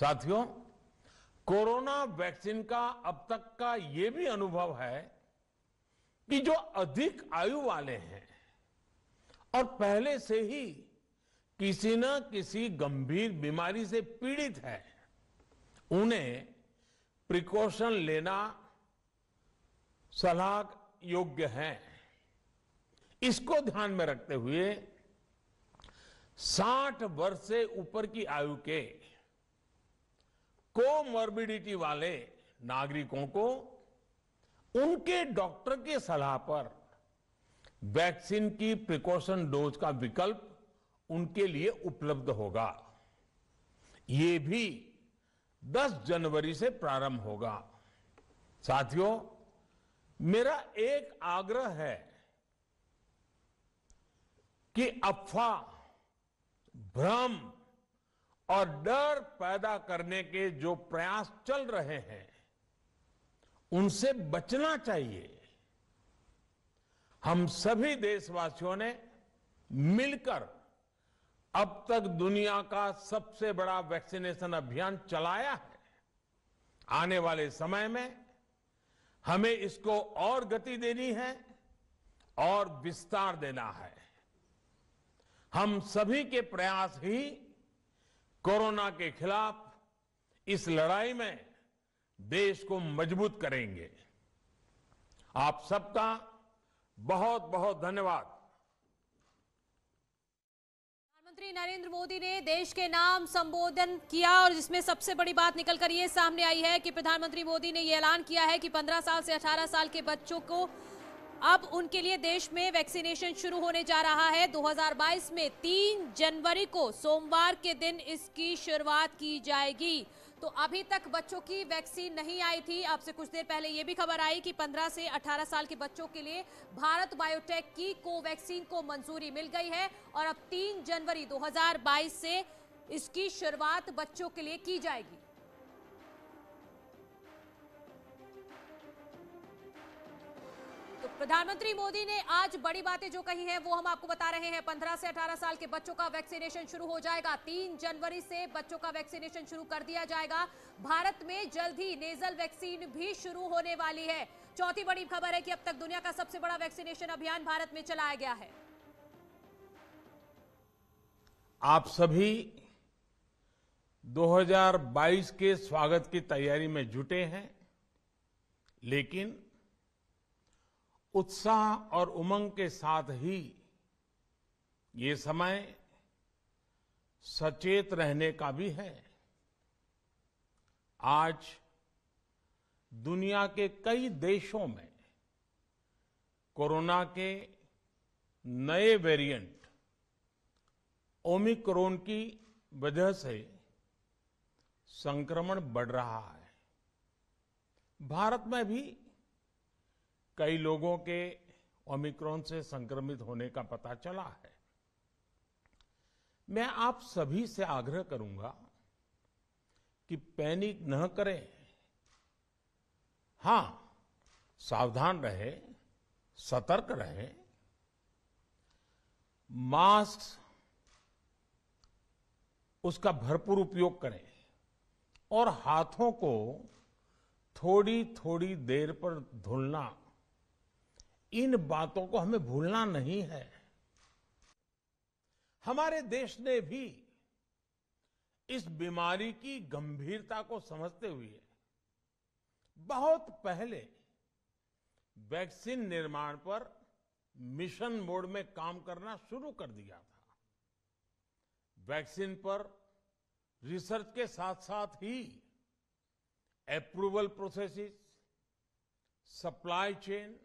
साथियों, corona vaccine का अब तक का ये भी अनुभव है कि जो अधिक आयु वाले हैं और पहले से ही किसी न किसी गंभीर बीमारी से पीड़ित है, उन्हें प्रिकॉशन लेना सलाह योग्य है। इसको ध्यान में रखते हुए 60 वर्ष से ऊपर की आयु के कोमॉर्बिडिटी वाले नागरिकों को उनके डॉक्टर की सलाह पर वैक्सीन की प्रिकॉशन डोज का विकल्प उनके लिए उपलब्ध होगा। ये भी 10 जनवरी से प्रारंभ होगा। साथियों, मेरा एक आग्रह है कि अफवाह, भ्रम और डर पैदा करने के जो प्रयास चल रहे हैं, उनसे बचना चाहिए। हम सभी देशवासियों ने मिलकर अब तक दुनिया का सबसे बड़ा वैक्सीनेशन अभियान चलाया है। आने वाले समय में हमें इसको और गति देनी है और विस्तार देना है। हम सभी के प्रयास ही कोरोना के खिलाफ इस लड़ाई में देश को मजबूत करेंगे। आप सबका बहुत बहुत धन्यवाद। प्रधानमंत्री नरेंद्र मोदी ने देश के नाम संबोधन किया और जिसमें सबसे बड़ी बात निकल कर ये सामने आई है कि प्रधानमंत्री मोदी ने ये ऐलान किया है कि 15 साल से 18 साल के बच्चों को अब उनके लिए देश में वैक्सीनेशन शुरू होने जा रहा है। 2022 में 3 जनवरी को सोमवार के दिन इसकी शुरुआत की जाएगी। तो अभी तक बच्चों की वैक्सीन नहीं आई थी। आपसे कुछ देर पहले ये भी खबर आई कि 15 से 18 साल के बच्चों के लिए भारत बायोटेक की कोवैक्सीन को मंजूरी मिल गई है और अब 3 जनवरी 2022 से इसकी शुरुआत बच्चों के लिए की जाएगी। तो प्रधानमंत्री मोदी ने आज बड़ी बातें जो कही हैं वो हम आपको बता रहे हैं। 15 से 18 साल के बच्चों का वैक्सीनेशन शुरू हो जाएगा। 3 जनवरी से बच्चों का वैक्सीनेशन शुरू कर दिया जाएगा। भारत में जल्द ही नेजल वैक्सीन भी शुरू होने वाली है। चौथी बड़ी खबर है कि अब तक दुनिया का सबसे बड़ा वैक्सीनेशन अभियान भारत में चलाया गया है। आप सभी 2022 के स्वागत की तैयारी में जुटे हैं, लेकिन उत्साह और उमंग के साथ ही ये समय सचेत रहने का भी है। आज दुनिया के कई देशों में कोरोना के नए वेरिएंट ओमिक्रॉन की वजह से संक्रमण बढ़ रहा है। भारत में भी कई लोगों के ओमिक्रॉन से संक्रमित होने का पता चला है। मैं आप सभी से आग्रह करूंगा कि पैनिक न करें। हां, सावधान रहे, सतर्क रहे, मास्क उसका भरपूर उपयोग करें और हाथों को थोड़ी थोड़ी देर पर धुलना, इन बातों को हमें भूलना नहीं है। हमारे देश ने भी इस बीमारी की गंभीरता को समझते हुए बहुत पहले वैक्सीन निर्माण पर मिशन मोड में काम करना शुरू कर दिया था। वैक्सीन पर रिसर्च के साथ साथ ही approval processes, supply chain,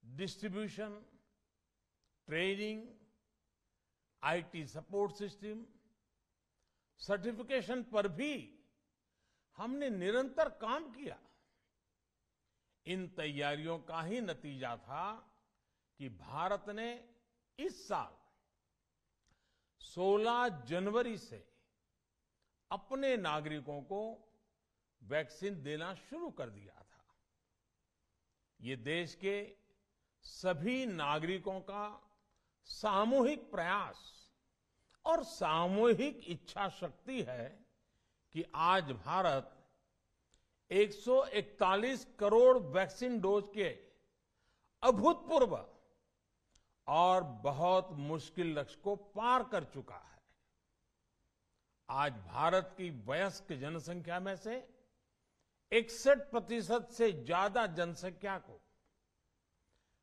distribution, training, IT support system, certification पर भी हमने निरंतर काम किया। इन तैयारियों का ही नतीजा था कि भारत ने इस साल 16 जनवरी से अपने नागरिकों को वैक्सीन देना शुरू कर दिया था। ये देश के सभी नागरिकों का सामूहिक प्रयास और सामूहिक इच्छा शक्ति है कि आज भारत 141 करोड़ वैक्सीन डोज के अभूतपूर्व और बहुत मुश्किल लक्ष्य को पार कर चुका है। आज भारत की वयस्क जनसंख्या में से 61% से ज्यादा जनसंख्या को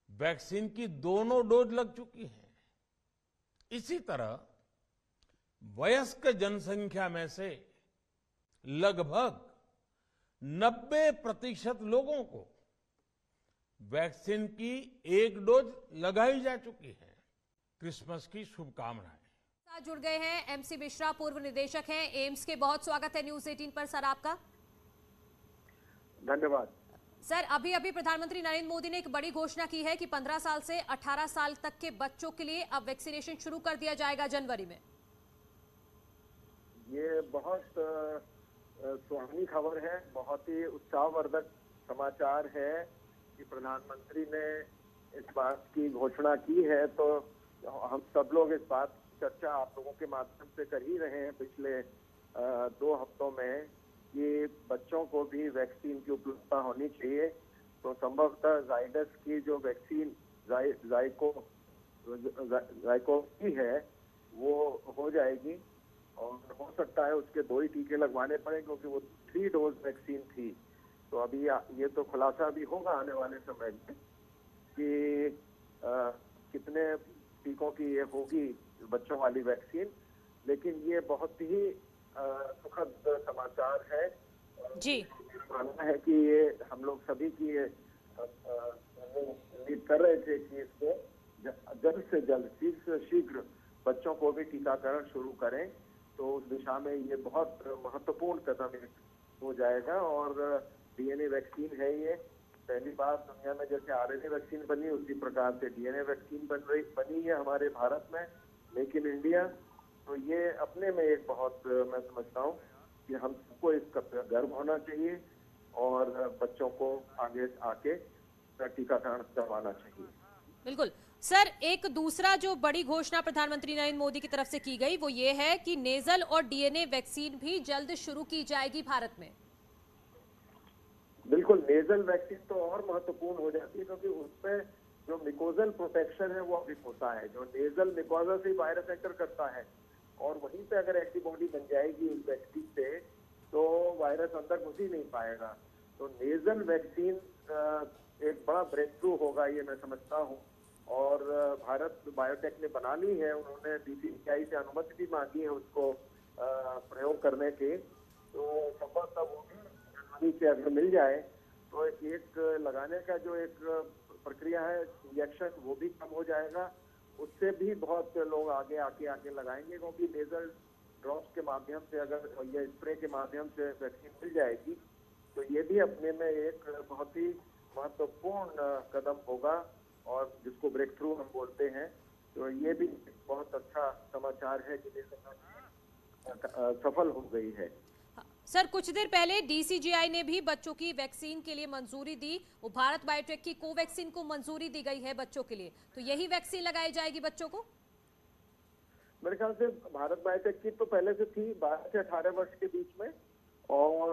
वैक्सीन की दोनों डोज लग चुकी है। इसी तरह वयस्क जनसंख्या में से लगभग 90% लोगों को वैक्सीन की एक डोज लगाई जा चुकी है। क्रिसमस की शुभकामनाएं। साथ जुड़ गए हैं एमसी मिश्रा, पूर्व निदेशक हैं एम्स के। बहुत स्वागत है न्यूज 18 पर सर आपका। धन्यवाद सर, अभी अभी प्रधानमंत्री नरेंद्र मोदी ने एक बड़ी घोषणा की है कि 15 साल से 18 साल तक के बच्चों के लिए अब वैक्सीनेशन शुरू कर दिया जाएगा जनवरी में। ये बहुत सुहानी खबर है, बहुत ही उत्साहवर्धक समाचार है कि प्रधानमंत्री ने इस बात की घोषणा की है। तो हम सब लोग इस बात की चर्चा आप लोगों के माध्यम से कर ही रहे हैं पिछले 2 हफ्तों में कि बच्चों को भी वैक्सीन की उपलब्धता होनी चाहिए। तो संभवतः जाइडस की जो वैक्सीन जाइको की है वो हो जाएगी और हो सकता है उसके 2 ही टीके लगवाने पड़े क्योंकि वो 3 डोज वैक्सीन थी। तो अभी ये तो खुलासा भी होगा आने वाले समय में कि कितने टीकों की ये होगी बच्चों वाली वैक्सीन। लेकिन ये बहुत ही सुखद समाचार है जी। मानना है कि ये हम लोग सभी की उम्मीद कर रहे थे कि इसको जल्द से जल्द शीघ्र बच्चों को भी टीकाकरण शुरू करें। तो उस दिशा में ये बहुत महत्वपूर्ण कदम हो जाएगा। और डीएनए वैक्सीन है ये पहली बार दुनिया में, जैसे आरएनए वैक्सीन बनी उसी प्रकार से डीएनए वैक्सीन बनी है हमारे भारत में, मेक इन इंडिया। तो ये अपने में एक बहुत, मैं समझता हूँ कि हम सबको इसका गर्व होना चाहिए और बच्चों को आगे आके टीकाकरण करवाना चाहिए। बिल्कुल सर, एक दूसरा जो बड़ी घोषणा प्रधानमंत्री नरेंद्र मोदी की तरफ से की गई वो ये है कि नेजल और डीएनए वैक्सीन भी जल्द शुरू की जाएगी भारत में। बिल्कुल, नेजल वैक्सीन तो और महत्वपूर्ण हो जाती है क्योंकि उसमें जो मिकोजल प्रोटेक्शन है वो अधिक होता है। जो नेजल मिकोजा से वायरस एंटर करता है और वहीं पे अगर एंटीबॉडी बन जाएगी उस वैक्सीन से तो वायरस अंदर घुस ही नहीं पाएगा। तो नेजल वैक्सीन एक बड़ा ब्रेक थ्रू होगा ये मैं समझता हूँ। और भारत बायोटेक ने बना ली है, उन्होंने DCGI से अनुमति भी मांगी है उसको प्रयोग करने की। तो संभवतः वो भी जनवरी से अगर मिल जाए तो एक लगाने का जो एक प्रक्रिया है इंजेक्शन वो भी कम हो जाएगा। उससे भी बहुत लोग आगे लगाएंगे क्योंकि नेजल ड्रॉप्स के माध्यम से अगर या स्प्रे के माध्यम से वैक्सीन मिल जाएगी तो ये भी अपने में एक बहुत ही महत्वपूर्ण कदम होगा और जिसको ब्रेक थ्रू हम बोलते हैं। तो ये भी बहुत अच्छा समाचार है कि सफल हो गई है। सर, कुछ देर पहले DCGI ने भी बच्चों की वैक्सीन के लिए मंजूरी दी। वो भारत बायोटेक की कोवैक्सीन को मंजूरी दी गई है बच्चों के लिए। तो यही वैक्सीन लगाई जाएगी बच्चों को? मेरे ख्याल से भारत बायोटेक की तो पहले से थी 12 से 18 वर्ष के बीच में, और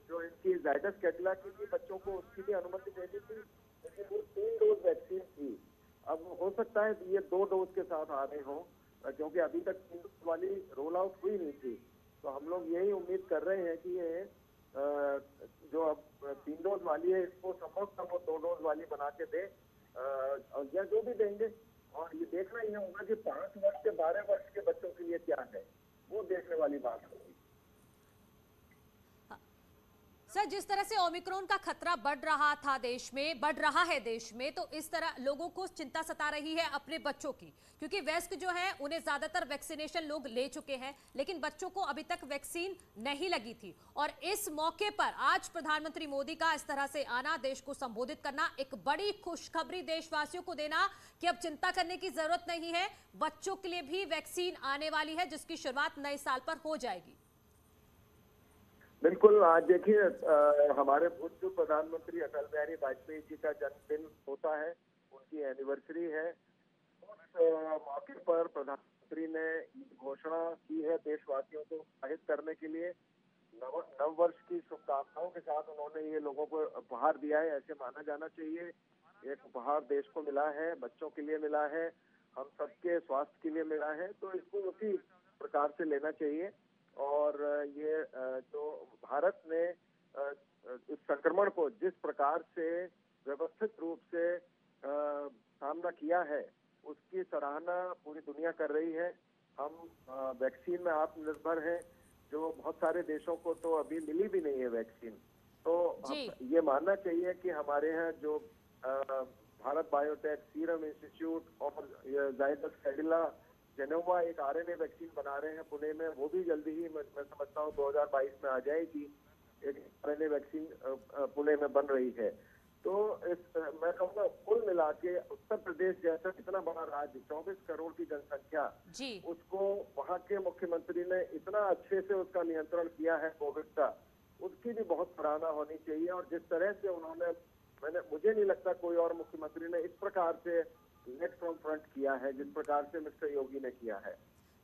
जो इनकी जाइडस कैडिला की थी बच्चों को उसकी भी अनुमति देनी थी, लेकिन वो 3 डोज वैक्सीन थी। अब हो सकता है ये 2 डोज के साथ आ रहे हों क्योंकि अभी तक 3 डोज वाली रोल आउट हुई नहीं थी। तो हम लोग यही उम्मीद कर रहे हैं कि ये जो अब 3 डोज वाली है इसको संभवतः वो 2 डोज वाली बना के दे या जो भी देंगे। और ये देखना ही होगा कि 5 वर्ष से 12 वर्ष के बच्चों के लिए क्या है, वो देखने वाली बात होगी। सर, जिस तरह से ओमिक्रॉन का खतरा बढ़ रहा है देश में, तो इस तरह लोगों को चिंता सता रही है अपने बच्चों की, क्योंकि वयस्क जो है उन्हें ज्यादातर वैक्सीनेशन लोग ले चुके हैं, लेकिन बच्चों को अभी तक वैक्सीन नहीं लगी थी। और इस मौके पर आज प्रधानमंत्री मोदी का इस तरह से आना, देश को संबोधित करना, एक बड़ी खुशखबरी देशवासियों को देना कि अब चिंता करने की जरूरत नहीं है, बच्चों के लिए भी वैक्सीन आने वाली है जिसकी शुरुआत नए साल पर हो जाएगी। बिल्कुल, आज देखिए हमारे पूर्व प्रधानमंत्री अटल बिहारी वाजपेयी जी का जन्मदिन होता है, उनकी एनिवर्सरी है। उस मौके पर प्रधानमंत्री मुख्यमंत्री ने घोषणा की है देशवासियों को उत्साहित करने के लिए। नव वर्ष की शुभकामनाओं के साथ उन्होंने ये लोगों को उपहार दिया है, ऐसे माना जाना चाहिए। एक उपहार देश को मिला है, बच्चों के लिए मिला है, हम सबके स्वास्थ्य के लिए मिला है, तो इसको उसी प्रकार से लेना चाहिए। और ये जो भारत ने इस संक्रमण को जिस प्रकार से व्यवस्थित रूप से सामना किया है, उसकी सराहना पूरी दुनिया कर रही है। हम वैक्सीन में आत्मनिर्भर हैं, जो बहुत सारे देशों को तो अभी मिली भी नहीं है वैक्सीन। तो ये मानना चाहिए कि हमारे यहाँ जो भारत बायोटेक, सीरम इंस्टीट्यूट और जाइडस कैडिला जेनोवा एक आरएनए वैक्सीन बना रहे हैं पुणे में, वो भी जल्दी ही मैं समझता हूँ 2022 में आ जाएगी। एक आरएनए वैक्सीन पुणे में बन रही है। तो मैं कहूँगा कुल मिला के उत्तर प्रदेश जैसा इतना बड़ा राज्य, 24 करोड़ की जनसंख्या, उसको वहाँ के मुख्यमंत्री ने इतना अच्छे से उसका नियंत्रण किया है कोविड का, उसकी भी बहुत सराहना होनी चाहिए। और जिस तरह से उन्होंने, मुझे नहीं लगता कोई और मुख्यमंत्री ने इस प्रकार से लेड फ्रॉम फ्रंट किया है जिस प्रकार से मिस्टर योगी ने किया है।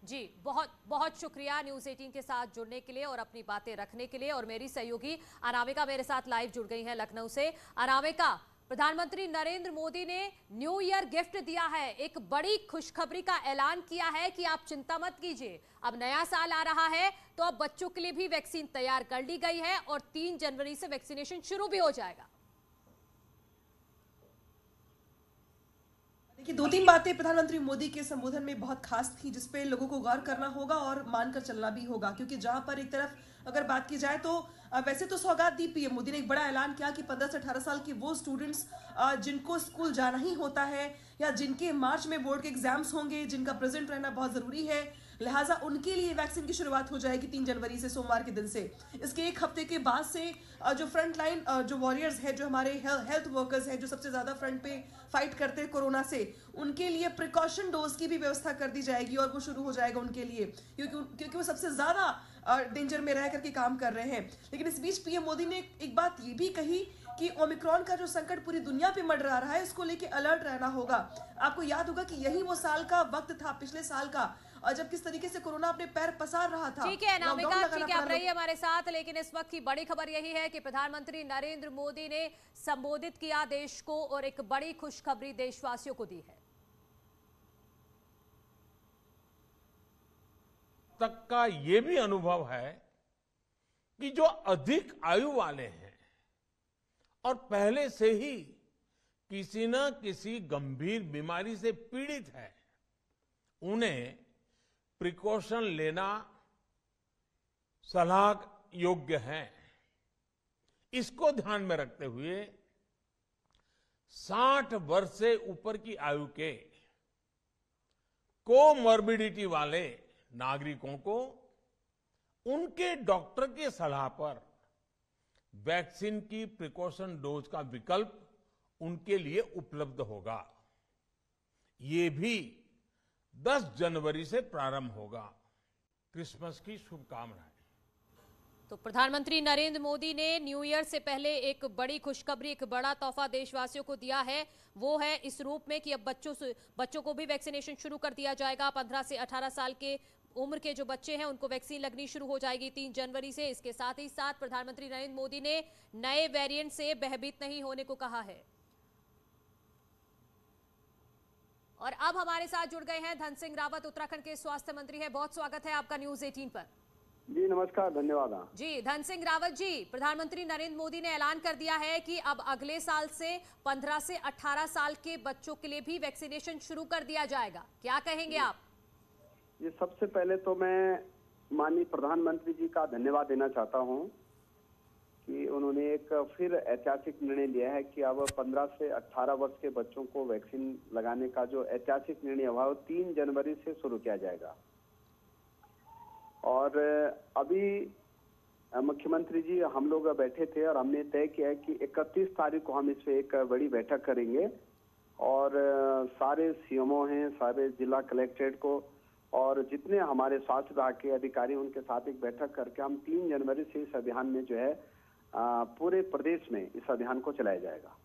जी, बहुत बहुत शुक्रिया न्यूज़ 18 के साथ जुड़ने के लिए और अपनी बातें रखने के लिए। और मेरी सहयोगी अनामिका मेरे साथ लाइव जुड़ गई हैं लखनऊ से। अनामिका, प्रधानमंत्री नरेंद्र मोदी ने न्यू ईयर गिफ्ट दिया है, एक बड़ी खुशखबरी का ऐलान किया है कि आप चिंता मत कीजिए, अब नया साल आ रहा है तो अब बच्चों के लिए भी वैक्सीन तैयार कर ली गई है और 3 जनवरी से वैक्सीनेशन शुरू भी हो जाएगा। देखिए, 2-3 बातें प्रधानमंत्री मोदी के संबोधन में बहुत खास थी, जिसपे लोगों को गौर करना होगा और मानकर चलना भी होगा। क्योंकि जहां पर एक तरफ अगर बात की जाए तो वैसे तो सौगात दी पीएम मोदी ने, एक बड़ा ऐलान किया कि 15 से 18 साल के वो स्टूडेंट्स जिनको स्कूल जाना ही होता है या जिनके मार्च में बोर्ड के एग्जाम्स होंगे, जिनका प्रेजेंट रहना बहुत जरूरी है, लिहाजा उनके लिए वैक्सीन की शुरुआत हो जाएगी 3 जनवरी से, सोमवार के दिन से। इसके एक हफ्ते के बाद से जो फ्रंट लाइन जो वॉरियर्स है, जो हमारे हेल्थ वर्कर्स हैं, जो सबसे ज्यादा फ्रंट पे फाइट करते हैं कोरोना से, उनके लिए प्रिकॉशन डोज की भी व्यवस्था कर दी जाएगी और वो शुरू हो जाएगा उनके लिए, क्योंकि वो सबसे ज्यादा डेंजर में रह करके काम कर रहे हैं। लेकिन इस बीच पीएम मोदी ने एक बात ये भी कही कि ओमिक्रॉन का जो संकट पूरी दुनिया पे मंडरा रहा है, इसको लेके अलर्ट रहना होगा। आपको याद होगा कि यही वो साल का वक्त था, पिछले साल का, और जब किस तरीके से कोरोना अपने पैर पसार रहा था। ठीक है अनामिका, ठीक है, आप रहिए हमारे साथ। लेकिन इस वक्त की बड़ी खबर यही है कि प्रधानमंत्री नरेंद्र मोदी ने संबोधित किया देश को और एक बड़ी खुशखबरी देशवासियों को दी है। तक का ये भी अनुभव है कि जो अधिक आयु वाले हैं और पहले से ही किसी न किसी गंभीर बीमारी से पीड़ित है, उन्हें प्रिकॉशन लेना सलाह योग्य है। इसको ध्यान में रखते हुए 60 वर्ष से ऊपर की आयु के कोमॉर्बिडिटी वाले नागरिकों को उनके डॉक्टर की सलाह पर वैक्सीन की प्रिकॉशन डोज का विकल्प उनके लिए उपलब्ध होगा। ये भी 10 जनवरी से प्रारंभ होगा। क्रिसमस की शुभकामनाएं। तो प्रधानमंत्री नरेंद्र मोदी ने न्यू ईयर से पहले एक बड़ी खुशखबरी, एक बड़ा तोहफा देशवासियों को दिया है। वो है इस रूप में कि अब बच्चों को भी वैक्सीनेशन शुरू कर दिया जाएगा। 15 से 18 साल के उम्र के जो बच्चे हैं उनको वैक्सीन लगनी शुरू हो जाएगी 3 जनवरी से। इसके साथ ही साथ प्रधानमंत्री नरेंद्र मोदी ने नए वेरिएंट से भयभीत नहीं होने को कहा है। और अब हमारे साथ जुड़ गए हैं धन सिंह रावत, उत्तराखंड के स्वास्थ्य मंत्री हैं। बहुत स्वागत है आपका न्यूज़ 18 पर। जी नमस्कार, धन्यवाद। जी धन सिंह रावत जी, प्रधानमंत्री नरेंद्र मोदी ने ऐलान कर दिया है कि अब अगले साल से 15 से 18 साल के बच्चों के लिए भी वैक्सीनेशन शुरू कर दिया जाएगा, क्या कहेंगे आप? ये सबसे पहले तो मैं माननीय प्रधानमंत्री जी का धन्यवाद देना चाहता हूं कि उन्होंने एक फिर ऐतिहासिक निर्णय लिया है कि अब 15 से 18 वर्ष के बच्चों को वैक्सीन लगाने का जो ऐतिहासिक निर्णय हुआ वो 3 जनवरी से शुरू किया जाएगा। और अभी मुख्यमंत्री जी हम लोग बैठे थे और हमने तय किया है कि 31 तारीख को हम इस पे एक बड़ी बैठक करेंगे और सारे सीएमओ हैं, सारे जिला कलेक्ट्रेट को और जितने हमारे स्वास्थ्य विभाग के अधिकारी उनके साथ एक बैठक करके हम 3 जनवरी से इस अभियान में जो है पूरे प्रदेश में इस अभियान को चलाया जाएगा।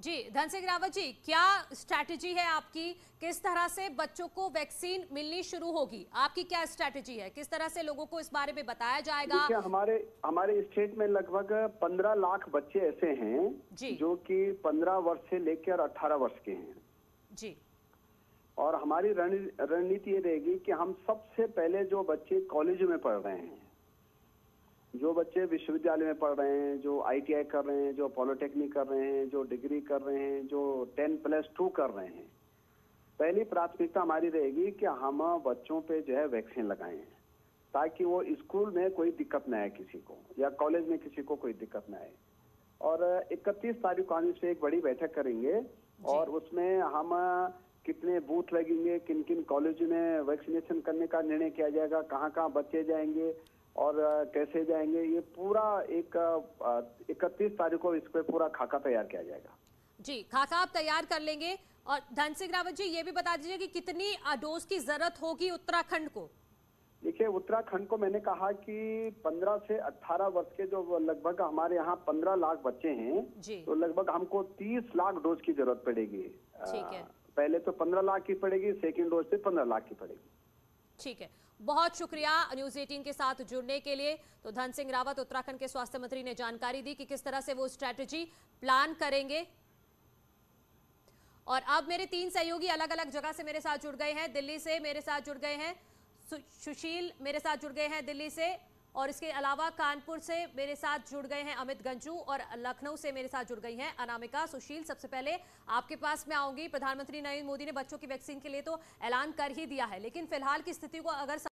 जी धन सिंह रावत जी, क्या स्ट्रैटेजी है आपकी? किस तरह से बच्चों को वैक्सीन मिलनी शुरू होगी? आपकी क्या स्ट्रैटेजी है? किस तरह से लोगों को इस बारे में बताया जाएगा? देखिए, हमारे स्टेट में लगभग 15 लाख बच्चे ऐसे हैं जो कि 15 वर्ष से लेकर 18 वर्ष के हैं जी। और हमारी रणनीति ये रहेगी कि हम सबसे पहले जो बच्चे कॉलेज में पढ़ रहे हैं, जो बच्चे विश्वविद्यालय में पढ़ रहे हैं, जो ITI कर रहे हैं, जो पॉलिटेक्निक कर रहे हैं, जो डिग्री कर रहे हैं, जो 10+2 कर रहे हैं, पहली प्राथमिकता हमारी रहेगी कि हम बच्चों पे जो है वैक्सीन लगाएं ताकि वो स्कूल में कोई दिक्कत न आए किसी को, या कॉलेज में किसी को कोई दिक्कत न आए। और 31 तारीख को हम इस पे एक बड़ी बैठक करेंगे और उसमें हम कितने बूथ लगेंगे, किन किन कॉलेज में वैक्सीनेशन करने का निर्णय किया जाएगा, कहाँ कहाँ बच्चे जाएंगे और कैसे जाएंगे, ये पूरा 31 तारीख को इस पे पूरा खाका तैयार किया जाएगा। जी, खाका आप तैयार कर लेंगे। और धन सिंह रावत जी, ये भी बता दीजिए कि कितनी डोज की जरूरत होगी उत्तराखंड को? देखिए, उत्तराखंड को मैंने कहा कि 15 से 18 वर्ष के जो लगभग हमारे यहाँ 15 लाख बच्चे हैं जी। तो लगभग हमको 30 लाख डोज की जरूरत पड़ेगी। ठीक है। पहले तो 15 लाख की पड़ेगी, सेकेंड डोज से 15 लाख की पड़ेगी। ठीक है, बहुत शुक्रिया न्यूज 18 के साथ जुड़ने के लिए। तो धन सिंह रावत उत्तराखंड के स्वास्थ्य मंत्री ने जानकारी दी कि किस तरह से वो स्ट्रेटेजी प्लान करेंगे। और अब मेरे 3 सहयोगी अलग अलग जगह से मेरे साथ जुड़ गए हैं। दिल्ली से मेरे साथ जुड़ गए हैं सुशील, मेरे साथ जुड़ गए हैं दिल्ली से, और इसके अलावा कानपुर से मेरे साथ जुड़ गए हैं अमित गंजू, और लखनऊ से मेरे साथ जुड़ गई हैं अनामिका। सुशील, सबसे पहले आपके पास मैं आऊंगी। प्रधानमंत्री नरेंद्र मोदी ने बच्चों की वैक्सीन के लिए तो ऐलान कर ही दिया है, लेकिन फिलहाल की स्थिति को अगर